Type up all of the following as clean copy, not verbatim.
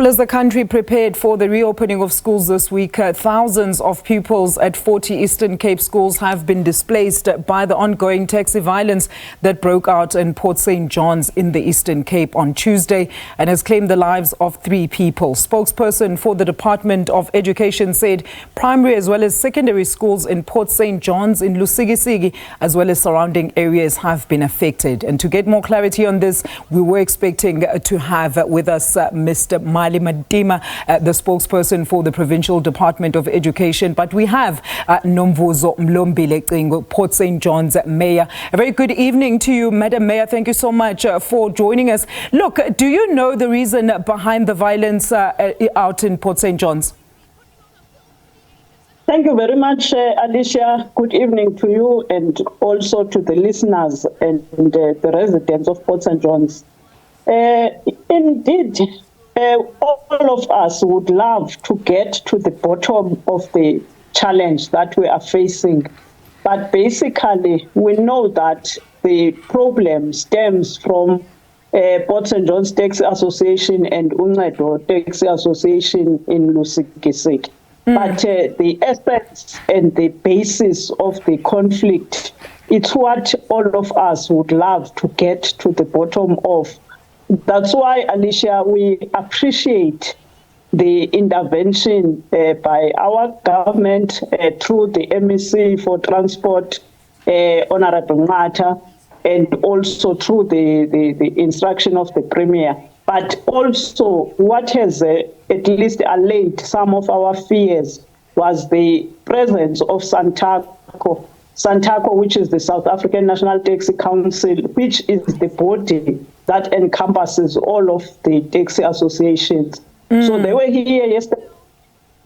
Well, as the country prepared for the reopening of schools this week, thousands of pupils at 40 Eastern Cape schools have been displaced by the ongoing taxi violence that broke out in Port St. John's in the Eastern Cape on Tuesday and has claimed the lives of 3 people. Spokesperson for the Department of Education said primary as well as secondary schools in Port St. John's in Lusikisiki as well as surrounding areas have been affected. And to get more clarity on this, we were expecting to have with us Mr. Madima, the spokesperson for the Provincial Department of Education. But we have Nomvuzo Mlombile-Cingo, Port St. John's Mayor. A very good evening to you, Madam Mayor. Thank you so much for joining us. Look, do you know the reason behind the violence out in Port St. John's? Thank you very much, Alicia. Good evening to you and also to the listeners and the residents of Port St. John's. Indeed, all of us would love to get to the bottom of the challenge that we are facing. But basically, we know that the problem stems from Port St. John's Taxi Association and Uncedo Taxi Association in Lusikisiki. But the essence and the basis of the conflict, it's what all of us would love to get to the bottom of. That's why, Alicia, we appreciate the intervention by our government through the MEC for Transport, Honorable Mata, and also through the instruction of the Premier. But also what has at least allayed some of our fears was the presence of Santaco, which is the South African National Taxi Council, which is the body that encompasses all of the taxi associations. So they were here yesterday.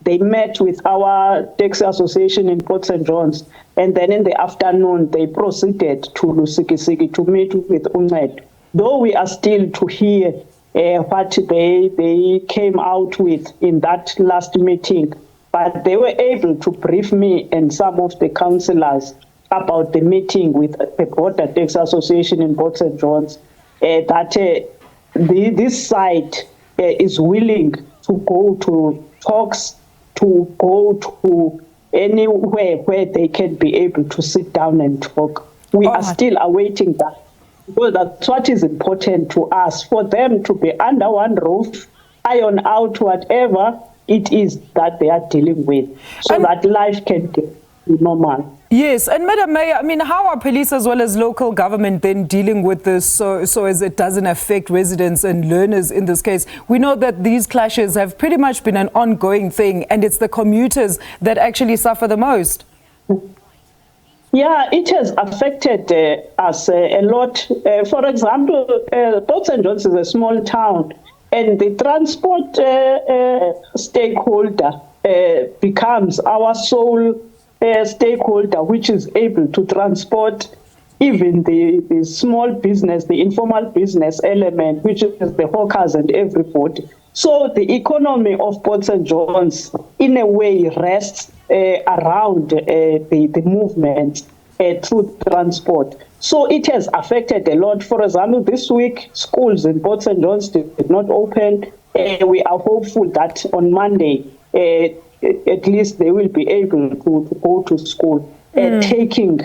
They met with our taxi association in Port St. John's, and then in the afternoon they proceeded to Lusikisiki to meet with Uncedo. Though we are still to hear what they came out with in that last meeting, but they were able to brief me and some of the councillors about the meeting with the Border Taxi Association in Port St. John's, that this side is willing to go to talks, to go to anywhere where they can be able to sit down and talk. We are still awaiting that. Well, that's what is important to us, for them to be under one roof, iron out whatever it is that they are dealing with, so that life can get normal. Yes, and Madam Mayor, I mean, how are police as well as local government then dealing with this so as it doesn't affect residents and learners in this case? We know that these clashes have pretty much been an ongoing thing, and it's the commuters that actually suffer the most. Yeah, it has affected us a lot. For example, Port St. John's is a small town, and the transport stakeholder becomes our sole stakeholder, which is able to transport even the small business, the informal business element, which is the hawkers and everybody. So the economy of Port St. John's, in a way, rests around the movement through transport. So it has affected a lot. For example, this week, schools in Port St. John's did not open. We are hopeful that on Monday, at least they will be able to go to school, taking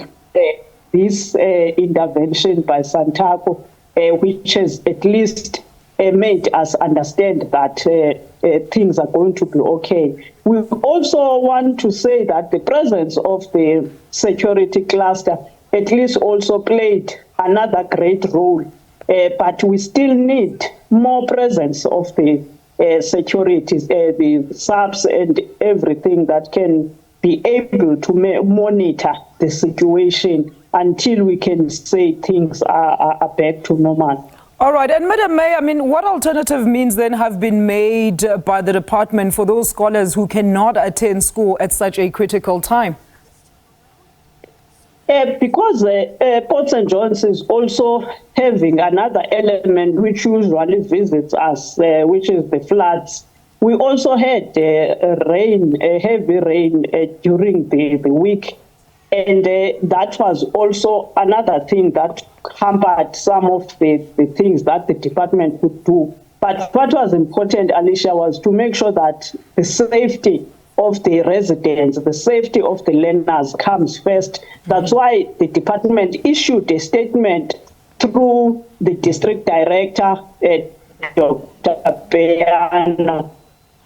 this intervention by Santaco, which has at least made us understand that things are going to be okay. We also want to say that the presence of the security cluster at least also played another great role, but we still need more presence of the securities, the SABC and everything that can be able to monitor the situation until we can say things are back to normal. All right. And Madam Mayor, I mean, what alternative means then have been made by the department for those scholars who cannot attend school at such a critical time? Because Port St. John's is also having another element which usually visits us, which is the floods. We also had heavy rain during the week, and that was also another thing that hampered some of the things that the department could do But what was important, Alicia, was to make sure that the safety of the residents, the safety of the learners comes first. That's why the department issued a statement through the district director, Dr. Bayan,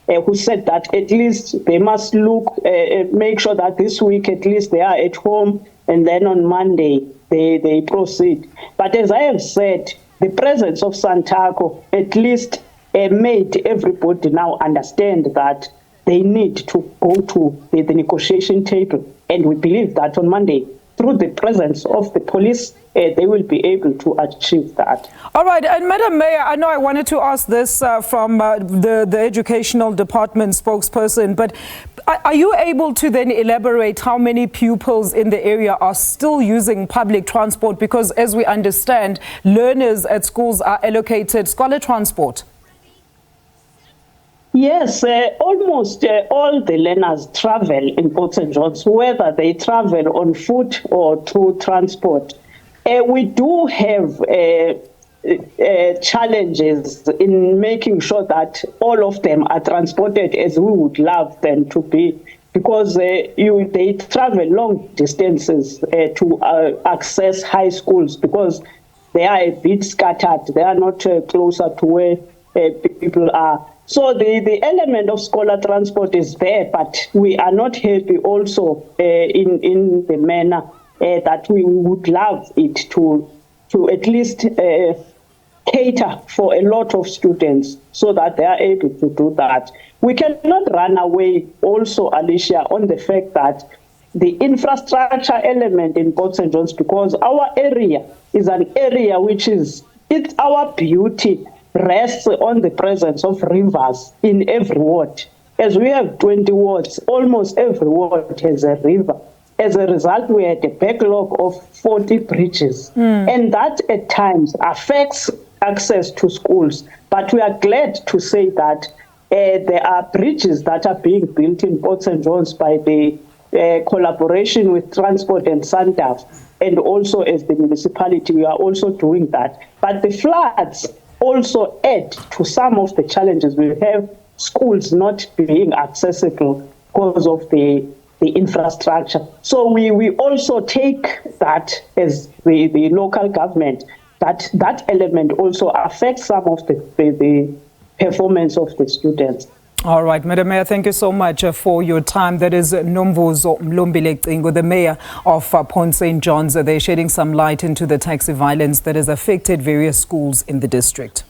who said that at least they must make sure that this week at least they are at home, and then on Monday they proceed. But as I have said, the presence of Santaco at least made everybody now understand that they need to go to the negotiation table. And we believe that on Monday, through the presence of the police, they will be able to achieve that. All right. And Madam Mayor, I know I wanted to ask this from the Educational Department spokesperson, but are you able to then elaborate how many pupils in the area are still using public transport? Because as we understand, learners at schools are allocated scholar transport. Yes, almost all the learners travel in Port St. John's, whether they travel on foot or through transport. We do have challenges in making sure that all of them are transported as we would love them to be, because they travel long distances to access high schools, because they are a bit scattered. They are not closer to where people are. So the element of scholar transport is there, but we are not happy also in the manner that we would love it to at least cater for a lot of students so that they are able to do that. We cannot run away also, Alicia, on the fact that the infrastructure element in Port St. John's, because our area is an area it's our beauty rests on the presence of rivers in every ward. As we have 20 wards, almost every ward has a river. As a result, we had a backlog of 40 bridges. And that at times affects access to schools. But we are glad to say that there are bridges that are being built in Port St. John's by the collaboration with Transport and Sandaf. And also as the municipality, we are also doing that. But the floods also add to some of the challenges. We have schools not being accessible because of the infrastructure. So we also take that as the local government, that element also affects some of the performance of the students. All right, Madam Mayor, thank you so much for your time. That is Nomvuzo Mlombile-Cingo, the Mayor of Port St. John's. They're shedding some light into the taxi violence that has affected various schools in the district.